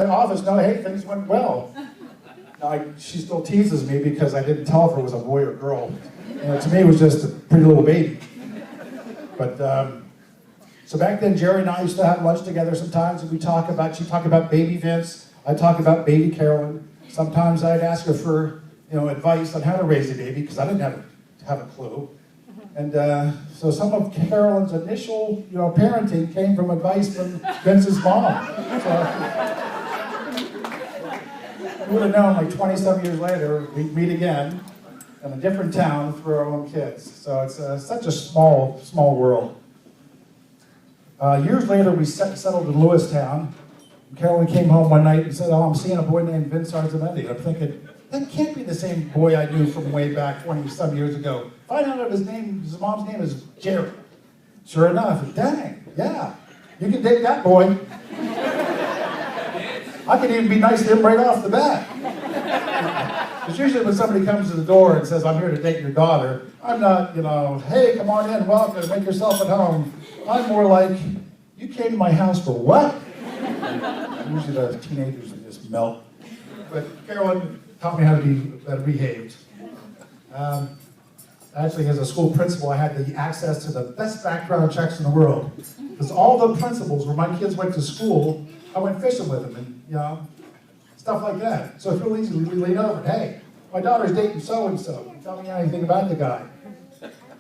the office, no, hey, things went well. She still teases me because I didn't tell her if it was a boy or girl. To me, it was just a pretty little baby. But, so back then, Jerry and I used to have lunch together sometimes, and she'd talk about baby Vince, I'd talk about baby Carolyn. Sometimes I'd ask her for, advice on how to raise a baby, because I didn't have a clue. And so some of Carolyn's initial, parenting came from advice from Vince's mom. So, we would have known like 27 years later, we'd meet again in a different town through our own kids. So it's such a small world. Years later, we settled in Lewistown. Carolyn came home one night and said, "Oh, I'm seeing a boy named Vince Arzamendi." I'm thinking, that can't be the same boy I knew from way back 20-some years ago. Find out his mom's name is Jerry. Sure enough, dang, yeah, you can date that boy. I can even be nice to him right off the bat. Because usually when somebody comes to the door and says, "I'm here to date your daughter," I'm not, "Hey, come on in, welcome, make yourself at home." I'm more like, "You came to my house for what?" Usually the teenagers would just melt. But Carolyn taught me how to be better behaved. Actually, as a school principal, I had the access to the best background checks in the world. Because all the principals, where my kids went to school, I went fishing with them, and stuff like that. So it's real easy to lean over and, "Hey, my daughter's dating so-and-so. Tell me anything about the guy."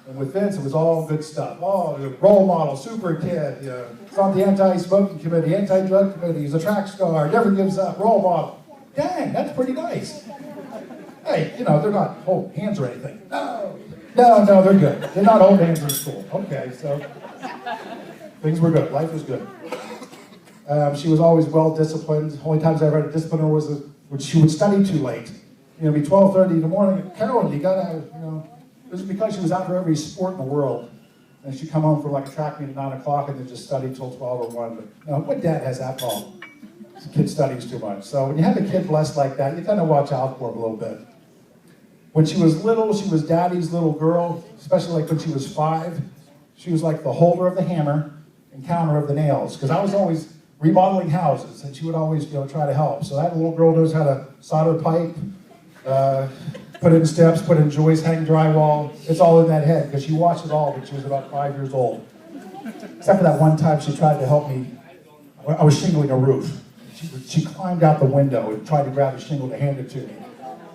And with Vince, it was all good stuff. Oh, role model, super kid. He's on the anti-smoking committee, anti-drug committee. He's a track star, never gives up, role model. Dang, that's pretty nice. Hey, they're not holding hands or anything. No, they're good. They're not holding hands in school. Okay, so things were good. Life was good. She was always well-disciplined. The only times I ever had to discipline her was when she would study too late. It'd be 12:30 in the morning. "Carolyn, you gotta, It was because she was out for every sport in the world. And she'd come home for like a track meet at 9 o'clock and then just study till 12 or 1. But what dad has that problem? His kid studies too much. So when you have a kid blessed like that, you tend to watch out for him a little bit. When she was little, she was daddy's little girl, especially like when she was 5. She was like the holder of the hammer and counter of the nails. Because I was always remodeling houses, and she would always try to help. So that little girl knows how to solder pipe, put in steps, put in joists, hang drywall. It's all in that head, because she watched it all when she was about 5 years old. Except for that one time she tried to help me. I was shingling a roof. She climbed out the window and tried to grab a shingle to hand it to me.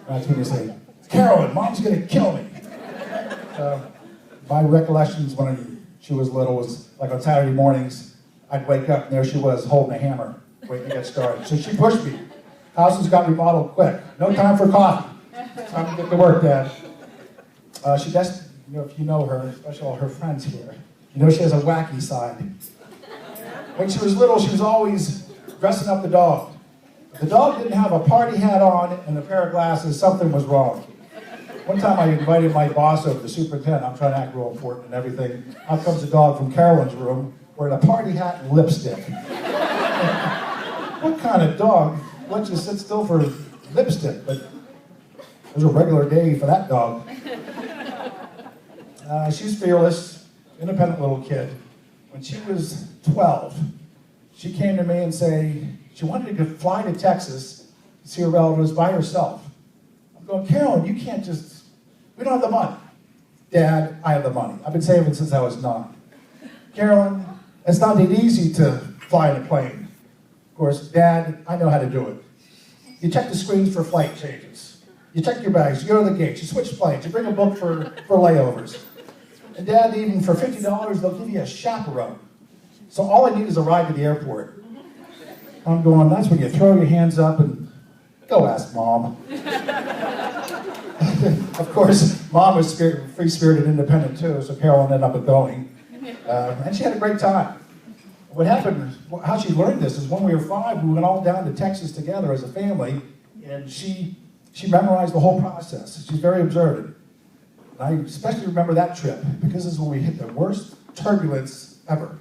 And that's when you say, "Carolyn, Mom's gonna kill me." My recollections when she was little was like on Saturday mornings, I'd wake up and there she was holding a hammer, waiting to get started. So she pushed me. Houses got remodeled quick. No time for coffee. Time to get to work, Dad. She does, if you know her, especially all her friends here, she has a wacky side. When she was little, she was always dressing up the dog. If the dog didn't have a party hat on and a pair of glasses, something was wrong. One time I invited my boss over, the superintendent. I'm trying to act real important and everything. Out comes a dog from Carolyn's room wearing a party hat and lipstick. What kind of dog lets you sit still for lipstick? But it was a regular day for that dog. She's fearless, independent little kid. When she was 12, she came to me and she wanted to fly to Texas to see her relatives by herself. I'm going, "Carolyn, you can't we don't have the money." "Dad, I have the money. I've been saving since I was 9. "Carolyn, it's not that easy to fly in a plane." "Of course, Dad, I know how to do it. You check the screens for flight changes. You check your bags, you go to the gate, you switch planes, you bring a book for layovers. And Dad, even for $50, they'll give you a chaperone. So all I need is a ride to the airport." I'm going, that's when you throw your hands up and go ask Mom. Of course, Mom was free-spirited, independent too, so Carolyn ended up going. And she had a great time. What happened, how she learned this is when we were 5, we went all down to Texas together as a family, and she memorized the whole process. She's very observant. And I especially remember that trip, because this is when we hit the worst turbulence ever.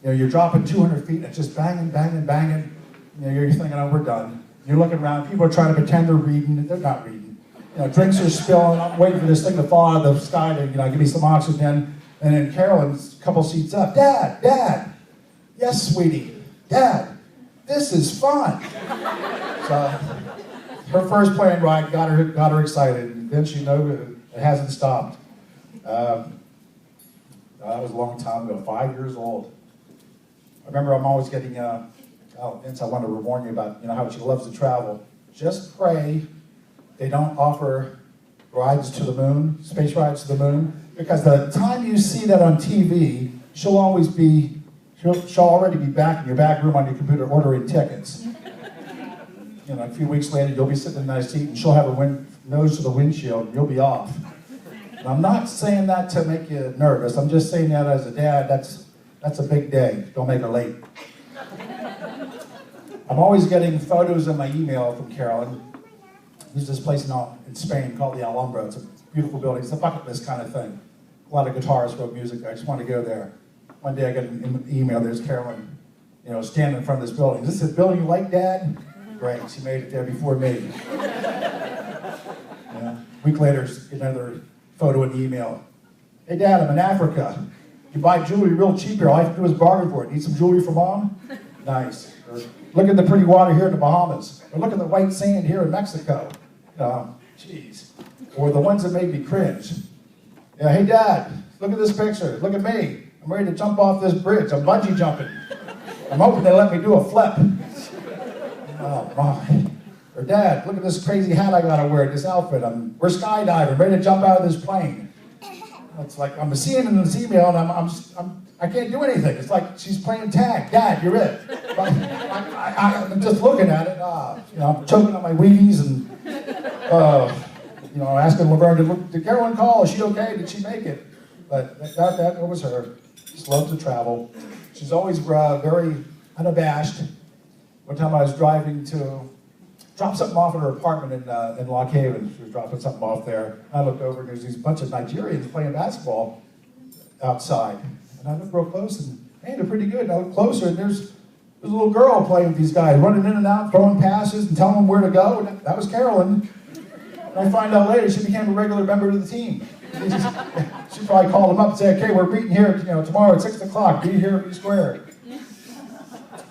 You're dropping 200 feet, and it's just banging, banging, banging. You're thinking, "Oh, we're done." You're looking around, people are trying to pretend they're reading, they're not reading. Drinks are spilling, I'm waiting for this thing to fall out of the sky to give me some oxygen. And then Carolyn's a couple seats up, "Dad, Dad." "Yes, sweetie." "Dad, this is fun. So her first plane ride got her excited, and then she knew it hasn't stopped. That was a long time ago, 5 years old. I remember I'm always getting, Vince, I wanted to warn you about, how she loves to travel. Just pray they don't offer rides to the moon, space rides to the moon, because the time you see that on TV, she'll already be back in your back room on your computer ordering tickets. A few weeks later, you'll be sitting in a nice seat, and she'll have her nose to the windshield, and you'll be off. And I'm not saying that to make you nervous. I'm just saying that as a dad, that's a big day. Don't make her late. I'm always getting photos in my email from Carolyn. There's this place in Spain called the Alhambra. It's a beautiful building. It's a bucket list kind of thing. A lot of guitarists wrote music. I just want to go there. One day I get an email. There's Carolyn, standing in front of this building. Is this the building you like, Dad? Great. She made it there before me. A week later, another photo in the email. Hey, Dad, I'm in Africa. You buy jewelry real cheap here. All I have to do is bargain for it. Need some jewelry for Mom? Nice. Or, look at the pretty water here in the Bahamas. Or look at the white sand here in Mexico. Jeez. Or the ones that made me cringe. Yeah, hey, Dad, look at this picture. Look at me. I'm ready to jump off this bridge. I'm bungee jumping. I'm hoping they let me do a flip. Oh, my. Or, Dad, look at this crazy hat I gotta wear, this outfit. We're skydiving, ready to jump out of this plane. It's like I'm seeing it in this email, and I can't do anything. It's like she's playing tag. Dad, you're it. I'm just looking at it. I'm choking on my Wheaties and asking Laverne, did Carolyn call? Is she okay? Did she make it? But that was her. Just loved to travel. She's always very unabashed. One time I was driving to drop something off at her apartment in Lock Haven. She was dropping something off there. I looked over and there's these bunch of Nigerians playing basketball outside. And I looked real close and, man, they're pretty good. And I looked closer and there's a little girl playing with these guys, running in and out, throwing passes and telling them where to go. And that was Carolyn. And I find out later she became a regular member of the team. She probably called them up and said, okay, we're meeting here tomorrow at 6 o'clock. Be here, be square.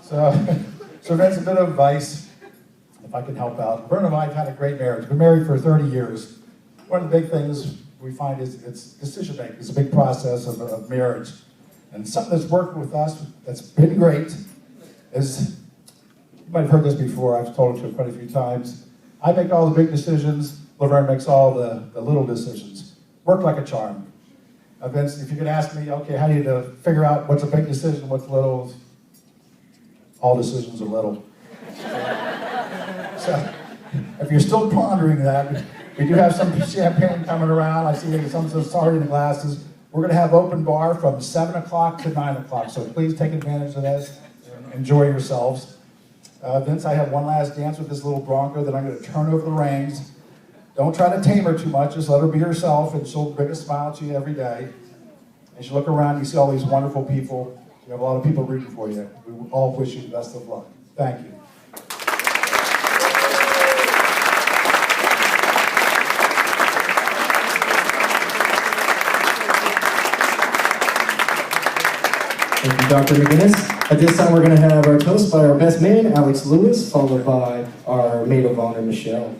So that's a bit of advice, if I can help out. Vern and I have had a great marriage. We've been married for 30 years. One of the big things we find is it's decision making. It's a big process of marriage. And something that's worked with us that's been great is, you might have heard this before, I've told it to her quite a few times. I make all the big decisions, Laverne makes all the little decisions. Work like a charm. Vince, if you could ask me, okay, how do you figure out what's a big decision, what's little? All decisions are little. So if you're still pondering that, we do have some champagne coming around. I see some starting in glasses. We're going to have open bar from 7 o'clock to 9 o'clock, so please take advantage of this and enjoy yourselves. Vince, I have one last dance with this little Bronco that I'm going to turn over the reins. Don't try to tame her too much. Just let her be herself, and she'll bring a smile to you every day. As you look around, you see all these wonderful people. You have a lot of people rooting for you. We all wish you the best of luck. Thank you. Thank you, Dr. McGinnis. At this time, we're going to have our toast by our best man, Alex Lewis, followed by our maid of honor, Michelle.